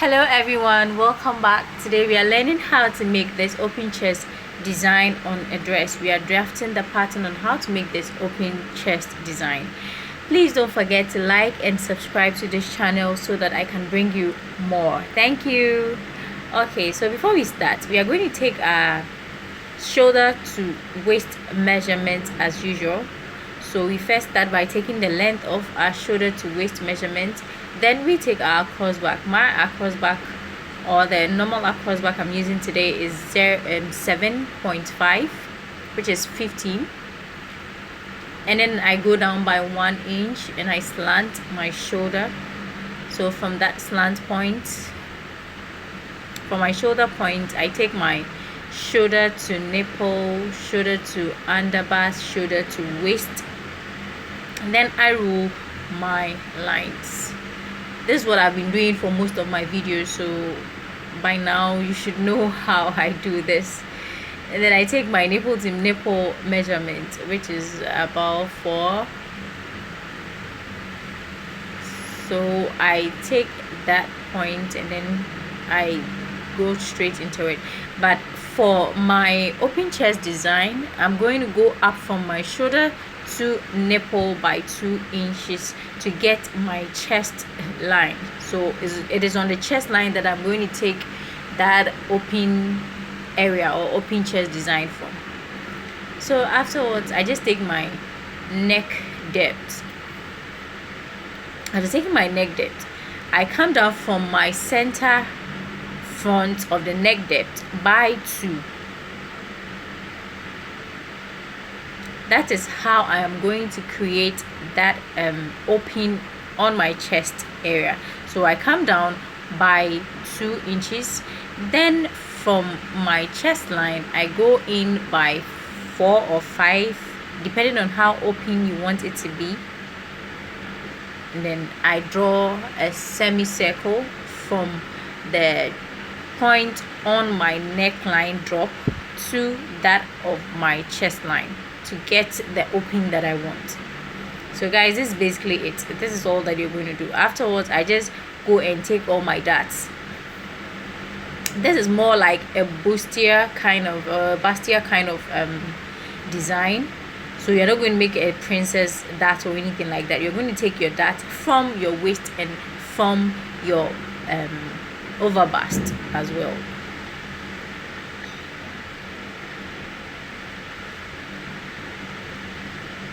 Hello everyone, welcome back. Today we are learning how to make this open chest design on a dress. We are drafting the pattern on how to make this open chest design. Please don't forget to like and subscribe to this channel so that I can bring you more. Thank you. Okay, so before we start, we are going to take our shoulder to waist measurement as usual. So we first start by taking the length of our shoulder to waist measurement. Then we take our crossback. My crossback, or the normal crossback I'm using today, is 7.5, which is 15. And then I go down by 1 inch and I slant my shoulder. So from that slant point, from my shoulder point, I take my shoulder to nipple, shoulder to underbust, shoulder to waist, and then I rule my lines. This is what I've been doing for most of my videos, so by now you should know how I do this. And then I take my nipple to nipple measurement, which is about 4. So I take that point and then I go straight into it. But for my open chest design, I'm going to go up from my shoulder to nipple by 2 inches to get my chest line. So it is on the chest line that I'm going to take that open area or open chest design from. So afterwards, I just take my neck depth. After taking my neck depth, I come down from my center front of the neck depth by 2. That is how I am going to create that open on my chest area. So I come down by 2 inches. Then from my chest line, I go in by 4 or 5, depending on how open you want it to be. And then I draw a semicircle from the point on my neckline drop to that of my chest line to get the opening that I want. So guys, this is basically it. This is all that you're going to do. Afterwards, I just go and take all my darts. This is more like a bustier kind of design. So you're not going to make a princess dart or anything like that. You're going to take your dart from your waist and from your overbust as well.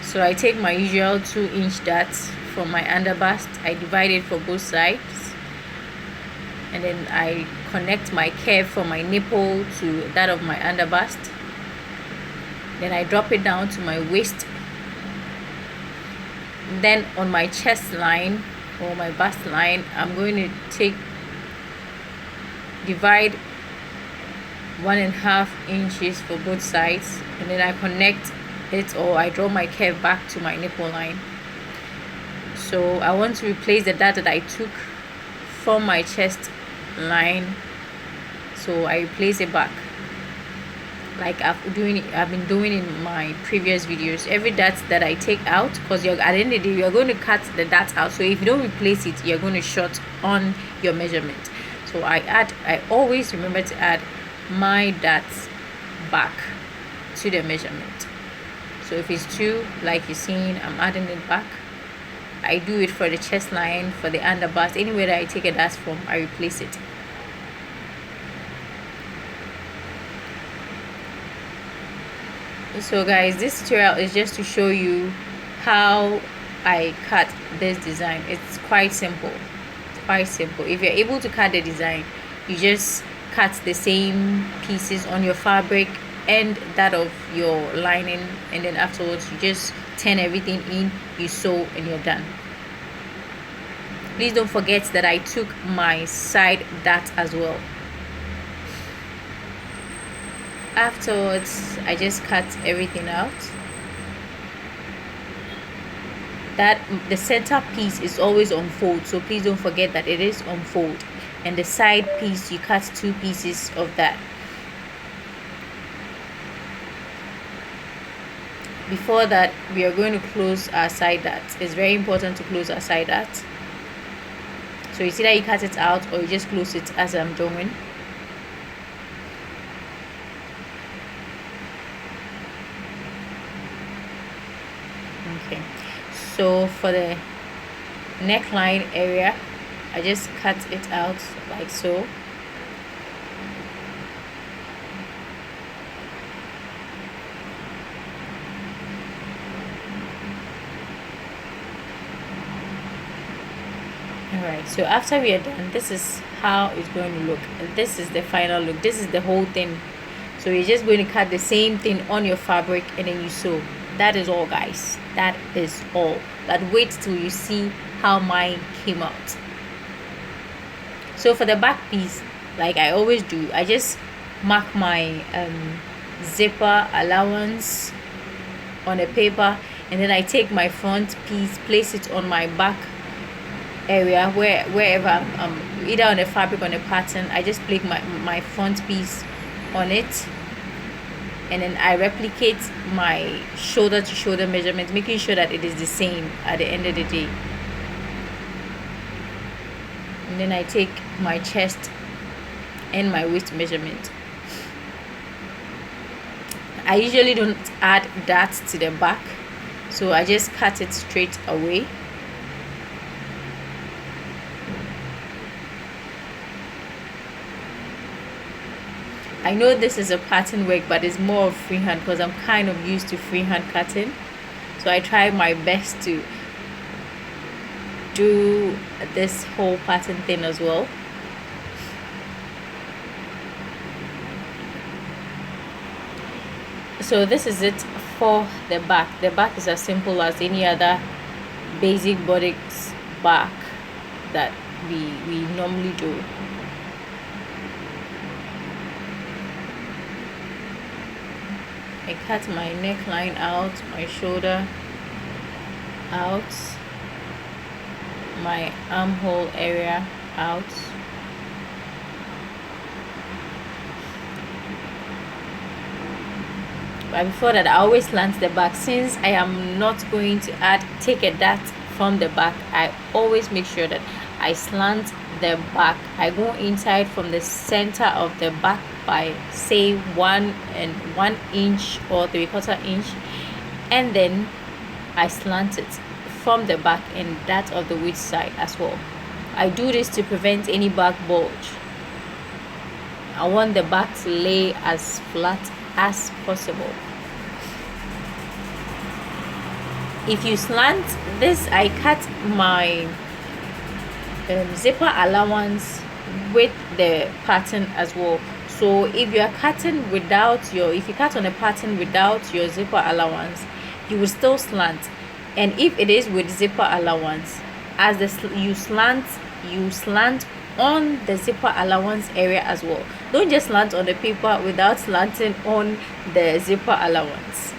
So I take my usual 2-inch darts from my underbust. I divide it for both sides, and then I connect my curve from my nipple to that of my underbust. Then I drop it down to my waist. Then on my chest line or my bust line, I'm going to divide 1.5 inches for both sides, and then I connect it, or I draw my curve back to my nipple line. So I want to replace the dart that I took from my chest line, so I replace it back like I've been doing in my previous videos. Every dart that I take out, because at the end of the day you're going to cut the dart out, so if you don't replace it, you're going to short on your measurement. So I always remember to add my darts back to the measurement. So if it's 2, like you're seeing, I'm adding it back. I do it for the chest line, for the underbust. Anywhere that I take a dart from, I replace it. So guys, this tutorial is just to show you how I cut this design. It's quite simple. If you're able to cut the design, you just cut the same pieces on your fabric and that of your lining, and then afterwards you just turn everything in, you sew, and you're done. Please don't forget that I took my side dart as well. Afterwards, I just cut everything out. That the center piece is always on fold, so please don't forget that it is on fold, and the side piece, you cut 2 pieces of that. Before that, we are going to close our side darts. It's very important to close our side darts. So So you see that you cut it out or you just close it as I'm doing. Okay, so for the neckline area, I just cut it out like so. Alright, so after we are done, this is how it's going to look, and this is the final look. This is the whole thing. So you're just going to cut the same thing on your fabric and then you sew. That is all, guys. That is all. But wait till you see how mine came out. So for the back piece, like I always do, I just mark my zipper allowance on a paper, and then I take my front piece, place it on my back area, wherever I'm either on the fabric or on the pattern. I just place my front piece on it, and then I replicate my shoulder to shoulder measurement, making sure that it is the same at the end of the day. And then I take my chest and my waist measurement. I usually don't add that to the back, so I just cut it straight away. I know this is a pattern work, but it's more of freehand because I'm kind of used to freehand cutting, so I try my best to do this whole pattern thing as well. So this is it for the back. The back is as simple as any other basic bodice back that we normally do. I cut my neckline out, my shoulder out, my armhole area out. But before that, I always slant the back. Since I am not going to take a dart from the back, I always make sure that I slant the back. I go inside from the center of the back by say 1 inch or 3/4 inch, and then I slant it from the back and that of the width side as well. I do this to prevent any back bulge. I want the back to lay as flat as possible. If you slant this, I cut my zipper allowance with the pattern as well. So if you are cutting without if you cut on a pattern without your zipper allowance, you will still slant. And if it is with zipper allowance, as you slant on the zipper allowance area as well. Don't just slant on the paper without slanting on the zipper allowance.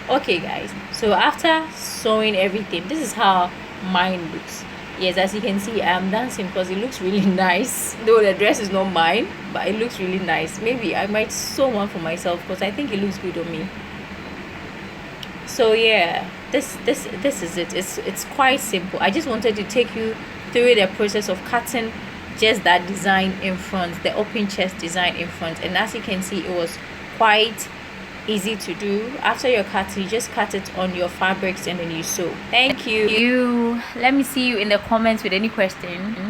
Okay guys, so after sewing everything, this is how mine looks. Yes, as you can see, I'm dancing because it looks really nice, though the dress is not mine, but it looks really nice. Maybe I might sew one for myself because I think it looks good on me. So yeah, this is it. It's quite simple. I just wanted to take you through the process of cutting just that design in front, the open chest design in front, and as you can see, it was quite easy to do. After your cut, you just cut it on your fabrics and then you sew. Thank you. Let me see you in the comments with any question.